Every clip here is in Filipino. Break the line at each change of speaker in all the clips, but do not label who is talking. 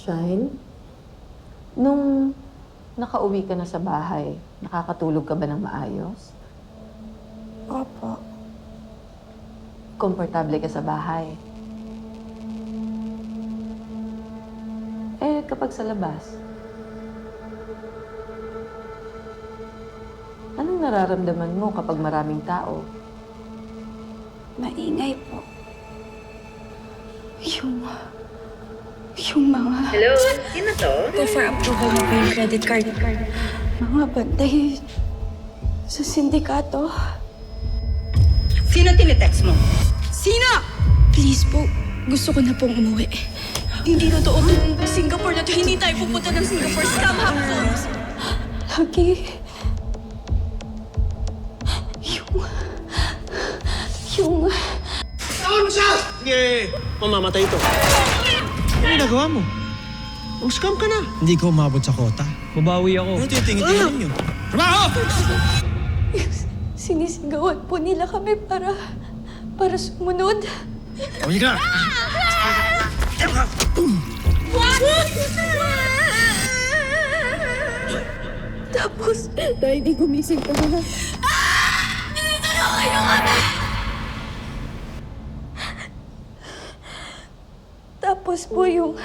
Sunshine, nung nakauwi ka na sa bahay, nakakatulog ka ba ng maayos?
Opo.
Komportable ka sa bahay? Eh, kapag sa labas, anong nararamdaman mo kapag maraming tao?
Maingay po. Yung mga...
Hello? Sino to?
For approval na po yung credit card. Mga bantay sa sindikato.
Sino tinitext mo?
Sino? Please po, gusto ko na pong umuwi. Hindi totoo itong Singapore na to. Hindi tayo pupunta ng Singapore. Scam happens. Lagi. Yung...
Tawag mo siya! Sige, mamamatay ito. Ano ginagawa mo? Mag-scam ka na.
Hindi ko umabot sa kota.
Babawi ako.
Ano titingin-tingin ninyo? Trabaho!
Sinisigawan po nila kami para sumunod.
Uy ka!
Tapos, dahil di gumising ka na. Tapos po yung...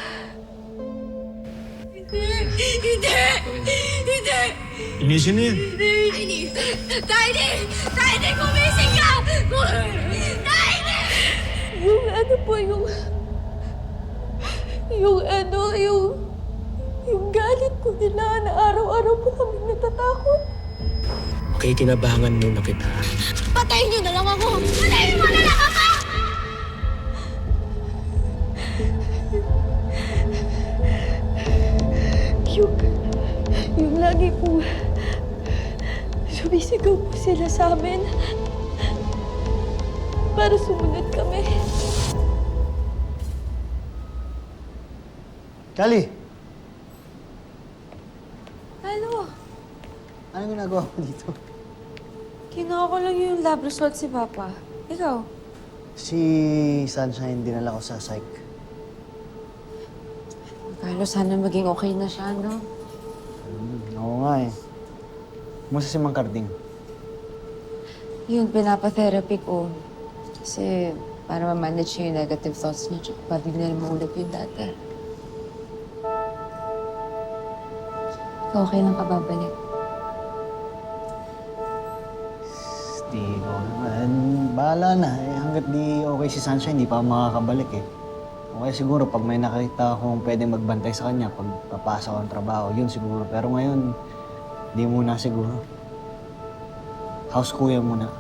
Hindi!
Inisin na yan.
Tiny! Gumising ka! Tiny! Yung ano po, yung galit ko nila na araw-araw po kami natatakot.
Okay, kinabahangan muna kita.
Patayin niyo na lang ako! Patayin mo na lang ako! Yung lagi po sumisigaw po sila sa amin para sumunod kami.
Kali,
Ano?
anong ginagawa mo dito?
Kinuha ko lang yung lab result si Papa. Ikaw?
Si Sunshine, dinala ko sa psych.
Carlos, sana maging okay na siya, no?
Oo nga eh. Kumusta si Mang Carding?
Yun, pinapa-therapy ko. Kasi para ma-manage niya yung negative thoughts niya, tsaka para di na maulit yung dati. Okay lang ka babalik.
Di ko naman. Bahala na. Eh, hanggat di okay si Sunshine, di pa ako makakabalik eh. Okay siguro pag may nakita akong pwedeng magbantay sa kanya pag papasok ang trabaho, yun siguro. Pero ngayon, di muna siguro. House kuya muna.